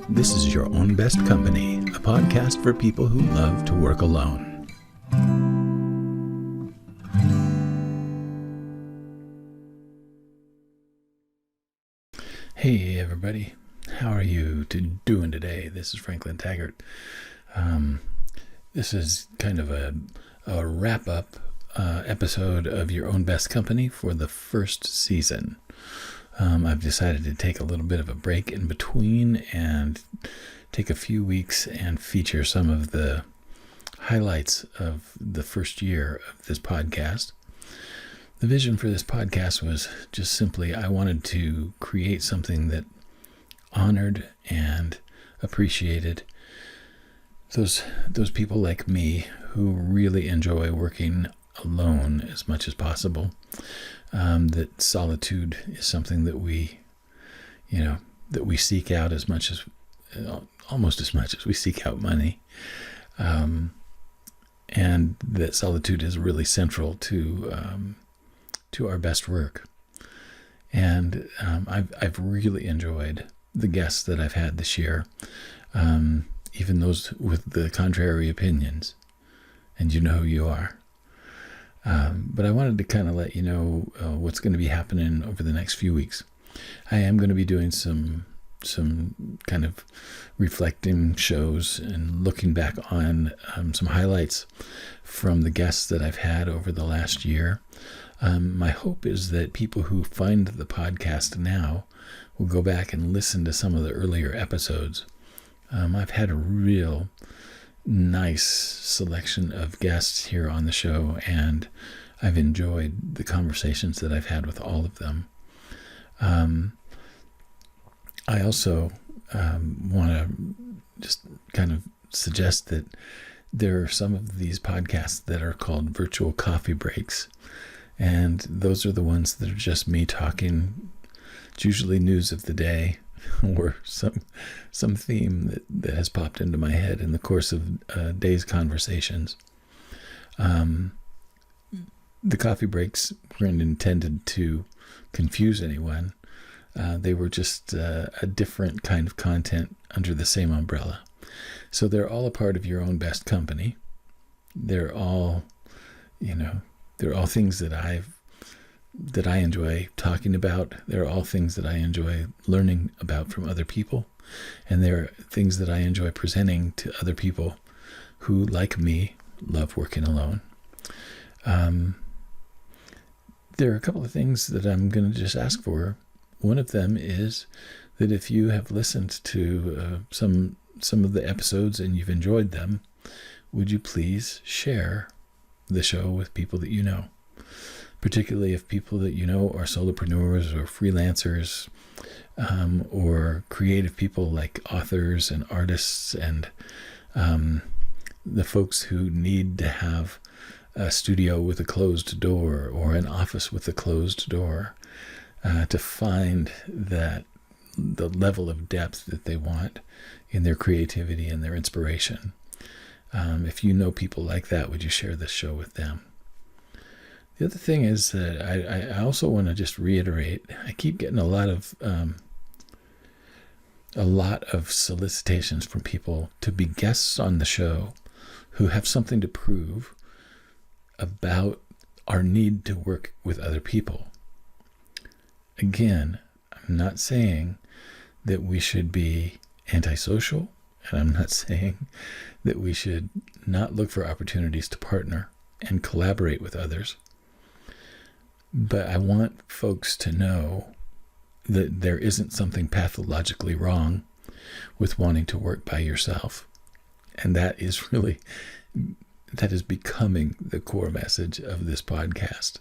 This is Your Own Best Company, a podcast for people who love to work alone. Hey everybody, how are you doing today? This is Franklin Taggart. This is kind of a wrap-up episode of Your Own Best Company for the first season. I've decided to take a little bit of a break in between and take a few weeks and feature some of the highlights of the first year of this podcast. The vision for this podcast was just simply I wanted to create something that honored and appreciated those people like me who really enjoy working alone as much as possible. That solitude is something that we seek out almost as much as we seek out money. And that solitude is really central to our best work. And I've really enjoyed the guests that I've had this year, even those with the contrary opinions, and you know who you are. But I wanted to kind of let you know what's going to be happening over the next few weeks. I am going to be doing some kind of reflecting shows and looking back on some highlights from the guests that I've had over the last year. My hope is that people who find the podcast now will go back and listen to some of the earlier episodes. I've had a real nice selection of guests here on the show, and I've enjoyed the conversations that I've had with all of them. I also want to just kind of suggest that there are some of these podcasts that are called virtual coffee breaks, and those are the ones that are just me talking. It's usually news of the day or some theme that has popped into my head in the course of day's conversations. The coffee breaks weren't intended to confuse anyone. They were just a different kind of content under the same umbrella. So they're all a part of Your Own Best Company. They're all things that I enjoy talking about. They're all things that I enjoy learning about from other people. And they're things that I enjoy presenting to other people who, like me, love working alone. There are a couple of things that I'm going to just ask for. One of them is that if you have listened to some of the episodes and you've enjoyed them, would you please share the show with people that you know? Particularly if people that you know are solopreneurs or freelancers, or creative people like authors and artists and the folks who need to have a studio with a closed door or an office with a closed door to find the level of depth that they want in their creativity and their inspiration. If you know people like that, would you share this show with them? The other thing is that I also want to just reiterate, I keep getting a lot of solicitations from people to be guests on the show who have something to prove about our need to work with other people. Again, I'm not saying that we should be antisocial, and I'm not saying that we should not look for opportunities to partner and collaborate with others. But I want folks to know that there isn't something pathologically wrong with wanting to work by yourself. And that is becoming the core message of this podcast.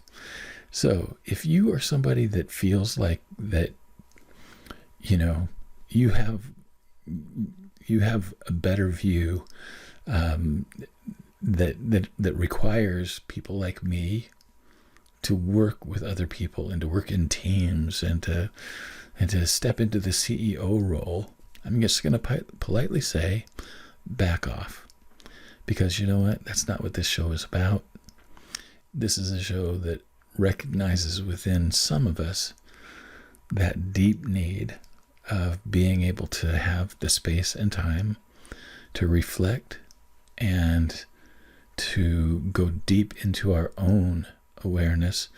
So if you are somebody that feels like that, you have a better view that requires people like me to work with other people and to work in teams and to step into the CEO role, I'm just going to politely say, back off. Because you know what? That's not what this show is about. This is a show that recognizes within some of us that deep need of being able to have the space and time to reflect and to go deep into our own awareness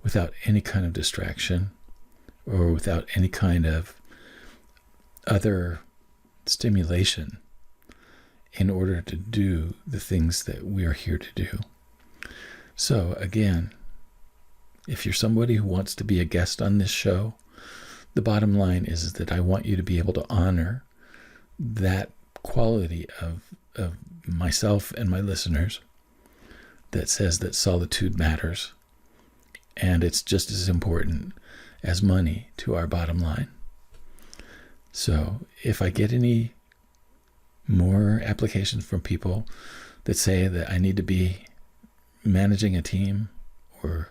without any kind of distraction or without any kind of other stimulation in order to do the things that we are here to do. So again, if you're somebody who wants to be a guest on this show, the bottom line is that I want you to be able to honor that quality of myself and my listeners that says that solitude matters, and it's just as important as money to our bottom line. So if I get any more applications from people that say that I need to be managing a team or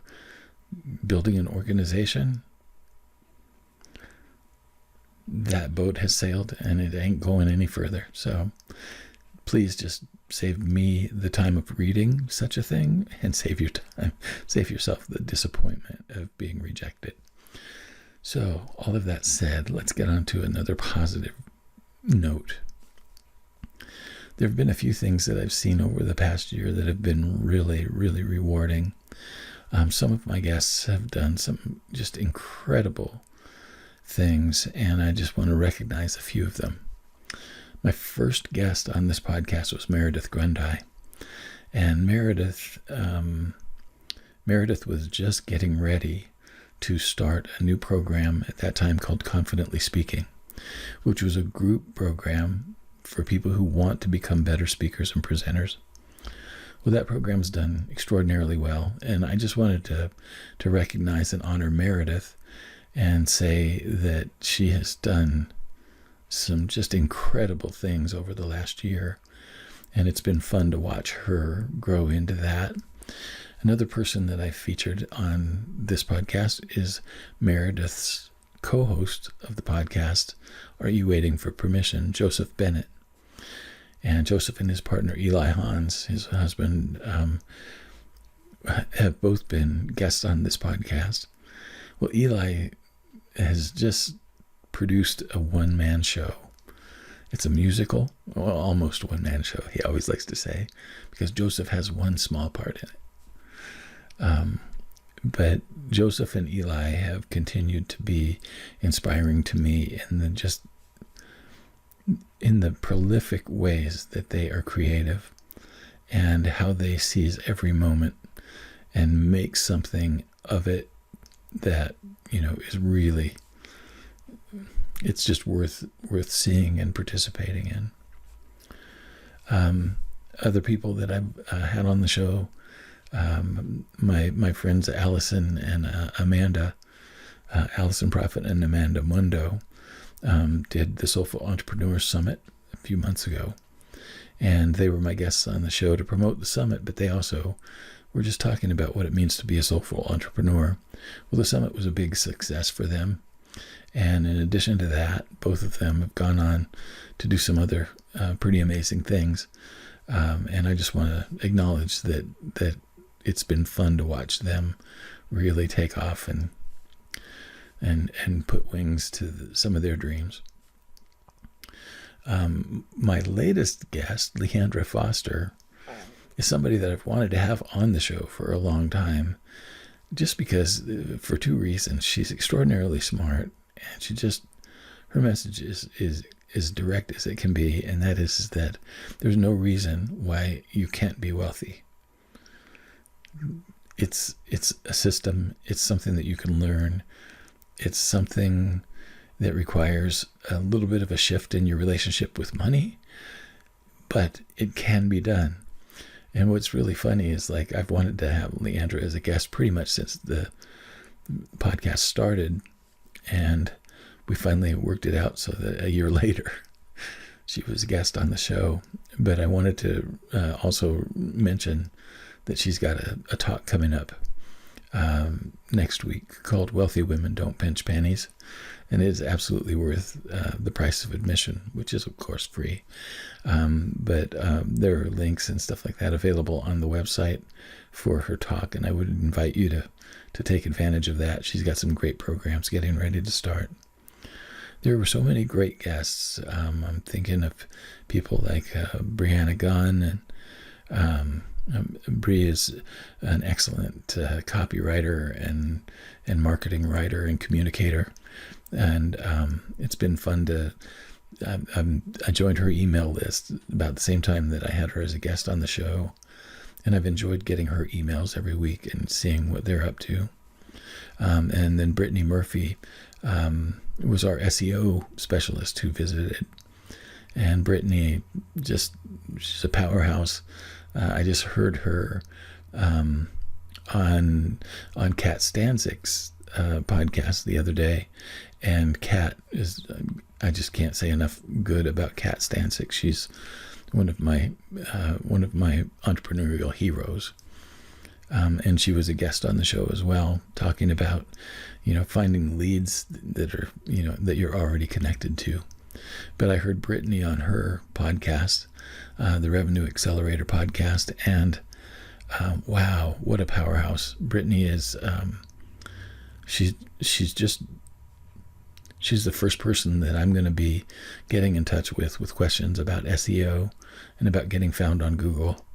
building an organization, that boat has sailed and it ain't going any further. So please just save me the time of reading such a thing and save yourself the disappointment of being rejected. So all of that said, let's get on to another positive note. There have been a few things that I've seen over the past year that have been really, really rewarding. Some of my guests have done some just incredible things, and I just want to recognize a few of them. My first guest on this podcast was Meredith Grundy, and Meredith was just getting ready to start a new program at that time called Confidently Speaking, which was a group program for people who want to become better speakers and presenters. Well, that program's done extraordinarily well, and I just wanted to recognize and honor Meredith and say that she has done some just incredible things over the last year, and it's been fun to watch her grow into that. Another person that I featured on this podcast is Meredith's co-host of the podcast, Are You Waiting for Permission?, Joseph Bennett. And Joseph and his partner Eli Hans, his husband, have both been guests on this podcast. Well, Eli has just produced a one-man show. It's a musical, well, almost one-man show, he always likes to say, because Joseph has one small part in it. But Joseph and Eli have continued to be inspiring to me in the prolific ways that they are creative and how they seize every moment and make something of it that, is really, it's just worth seeing and participating in. Other people that I've had on the show, my friends Allison and Amanda, Allison Prophet and Amanda Mundo, did the Soulful Entrepreneurs Summit a few months ago, and they were my guests on the show to promote the summit, but they also were just talking about what it means to be a soulful entrepreneur. Well, the summit was a big success for them, and in addition to that, both of them have gone on to do some other pretty amazing things, and I just want to acknowledge that it's been fun to watch them really take off and put wings to some of their dreams. My latest guest, Leandra Foster, is somebody that I've wanted to have on the show for a long time, just because, for two reasons. She's extraordinarily smart, and her message is direct as it can be, and that is that there's no reason why you can't be wealthy. It's a system. It's something that you can learn. It's something that requires a little bit of a shift in your relationship with money, but it can be done. And what's really funny is, I've wanted to have Leandra as a guest pretty much since the podcast started, and we finally worked it out so that a year later she was a guest on the show. But I wanted to also mention that she's got a talk coming up next week called Wealthy Women Don't Pinch Pennies, and it is absolutely worth the price of admission, which is of course free, but there are links and stuff like that available on the website for her talk, and I would invite you to take advantage of that. She's got some great programs getting ready to start. there were so many great guests. I'm thinking of people like Brianna Gunn, and Brie is an excellent copywriter and marketing writer and communicator, and it's been fun to. I joined her email list about the same time that I had her as a guest on the show, and I've enjoyed getting her emails every week and seeing what they're up to. And then Brittany Murphy was our SEO specialist who visited. And Brittany, she's a powerhouse. I just heard her on Kat Stanzik's podcast the other day. And Kat is, I just can't say enough good about Kat Stanzik. She's one of my entrepreneurial heroes. And she was a guest on the show as well, talking about, finding leads that are, that you're already connected to. But I heard Brittany on her podcast, the Revenue Accelerator podcast, and wow, what a powerhouse. Brittany is, she's the first person that I'm going to be getting in touch with questions about SEO and about getting found on Google.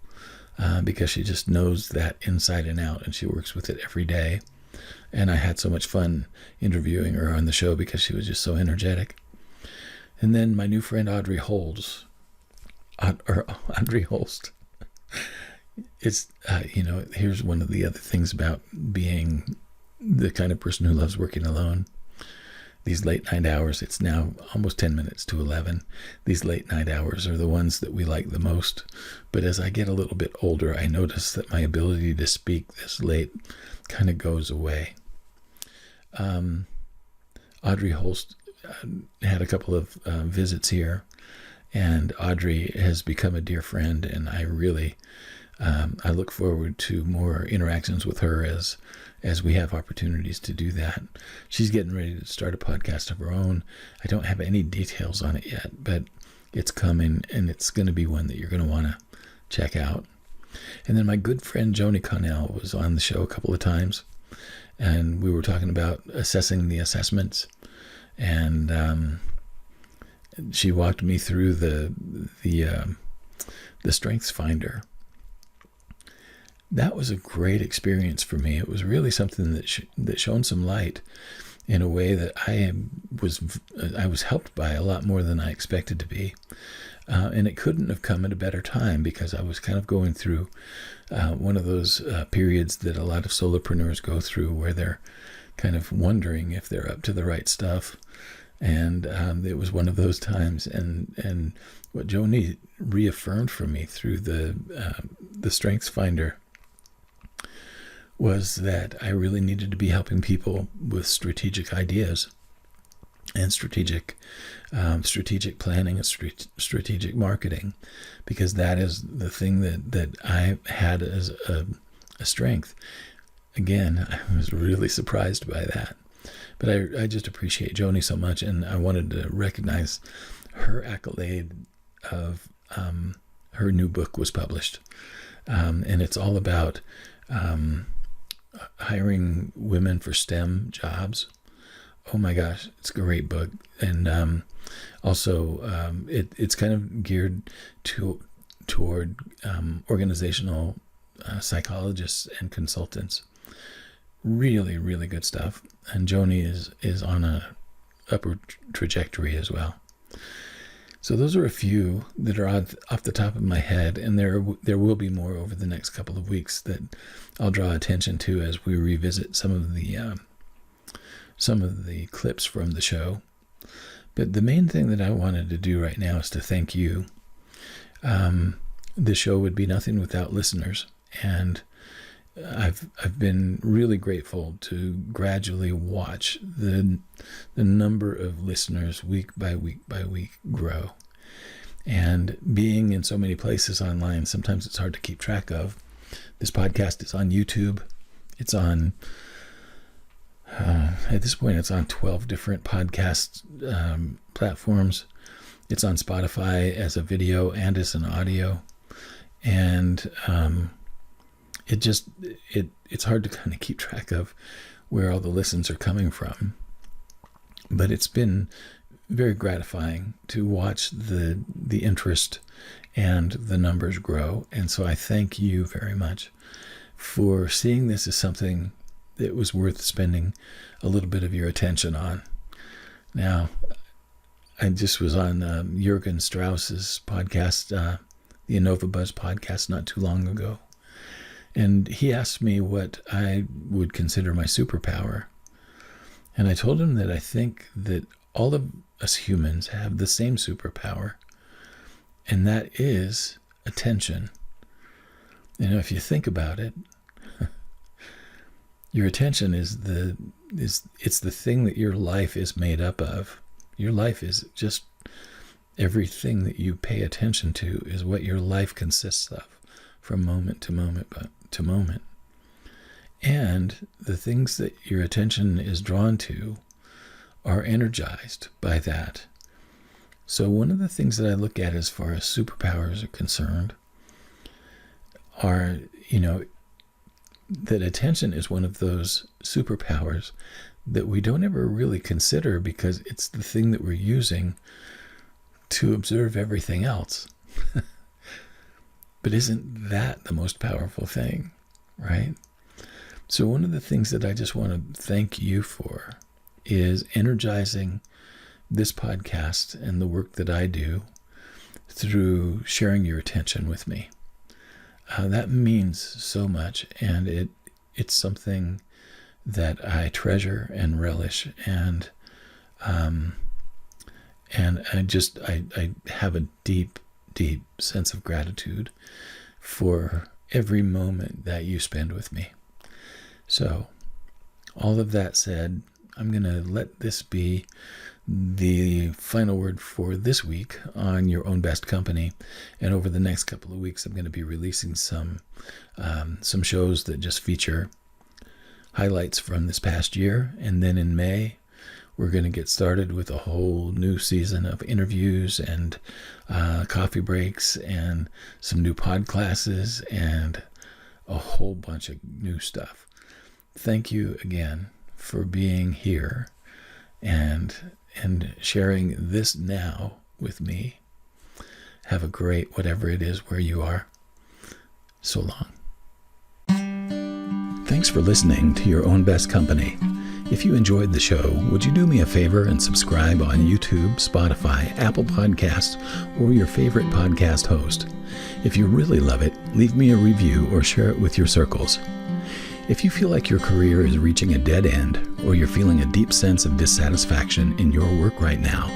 Because she just knows that inside and out, and she works with it every day. And I had so much fun interviewing her on the show because she was just so energetic. And then my new friend Audrey Holst. It's, here's one of the other things about being the kind of person who loves working alone. These late night hours, it's now almost 10 minutes to 11. These late night hours are the ones that we like the most. But as I get a little bit older, I notice that my ability to speak this late kind of goes away. Audrey Holst had a couple of visits here, and Audrey has become a dear friend, and I really, I look forward to more interactions with her as we have opportunities to do that. She's getting ready to start a podcast of her own. I don't have any details on it yet, but it's coming, and it's going to be one that you're going to want to check out. And then my good friend Joni Connell was on the show a couple of times, and we were talking about assessing the assessments, and she walked me through the Strengths Finder. That was a great experience for me. It was really something that shone some light in a way that I was helped by a lot more than I expected to be. And it couldn't have come at a better time, because I was kind of going through one of those periods that a lot of solopreneurs go through, where they're kind of wondering if they're up to the right stuff. And it was one of those times. And what Joni reaffirmed for me through the Strengths Finder was that I really needed to be helping people with strategic ideas and strategic planning and strategic marketing, because that is the thing that I had as a strength. Again, I was really surprised by that, but I just appreciate Joni so much, and I wanted to recognize her accolade of her new book was published, and it's all about hiring women for STEM jobs. Oh my gosh, it's a great book. And also it's kind of geared toward organizational psychologists and consultants. Really, really good stuff. And Joni is on a upward trajectory as well. So those are a few that are off the top of my head, and there will be more over the next couple of weeks that I'll draw attention to as we revisit some of the clips from the show. But the main thing that I wanted to do right now is to thank you. The show would be nothing without listeners, and I've been really grateful to gradually watch the number of listeners week by week by week grow. And being in so many places online, sometimes it's hard to keep track of. This podcast is on YouTube. It's on, at this point, it's on 12 different podcast platforms. It's on Spotify as a video and as an audio. And it's hard to kind of keep track of where all the listens are coming from. But it's been very gratifying to watch the interest and the numbers grow. And so I thank you very much for seeing this as something that was worth spending a little bit of your attention on. Now, I just was on Jürgen Strauss's podcast, the Innova Buzz podcast, not too long ago. And he asked me what I would consider my superpower. And I told him that I think that all of us humans have the same superpower, and that is attention. If you think about it, your attention is the thing that your life is made up of. Your life is just everything that you pay attention to is what your life consists of from moment to moment to moment. And the things that your attention is drawn to are energized by that. So one of the things that I look at as far as superpowers are concerned are, that attention is one of those superpowers that we don't ever really consider because it's the thing that we're using to observe everything else. But isn't that the most powerful thing, right? So one of the things that I just want to thank you for is energizing this podcast and the work that I do through sharing your attention with me. That means so much, and it's something that I treasure and relish, and I have a deep sense of gratitude for every moment that you spend with me. So, all of that said, I'm going to let this be the final word for this week on Your Own Best Company. And over the next couple of weeks, I'm going to be releasing some shows that just feature highlights from this past year. And then in May, we're going to get started with a whole new season of interviews and coffee breaks and some new pod classes and a whole bunch of new stuff. Thank you again for being here and sharing this now with me. Have a great whatever it is where you are. So long. Thanks for listening to Your Own Best Company. If you enjoyed the show, would you do me a favor and subscribe on YouTube, Spotify, Apple Podcasts, or your favorite podcast host? If you really love it, leave me a review or share it with your circles. If you feel like your career is reaching a dead end, or you're feeling a deep sense of dissatisfaction in your work right now,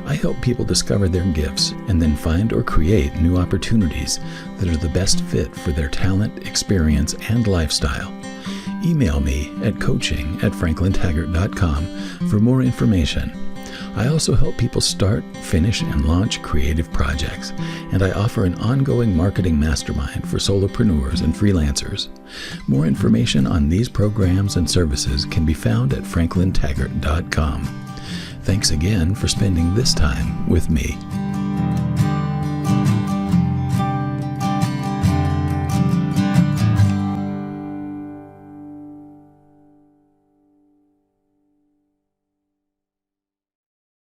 I help people discover their gifts and then find or create new opportunities that are the best fit for their talent, experience, and lifestyle. Email me at coaching@franklintaggart.com for more information. I also help people start, finish, and launch creative projects, and I offer an ongoing marketing mastermind for solopreneurs and freelancers. More information on these programs and services can be found at franklintaggart.com. Thanks again for spending this time with me.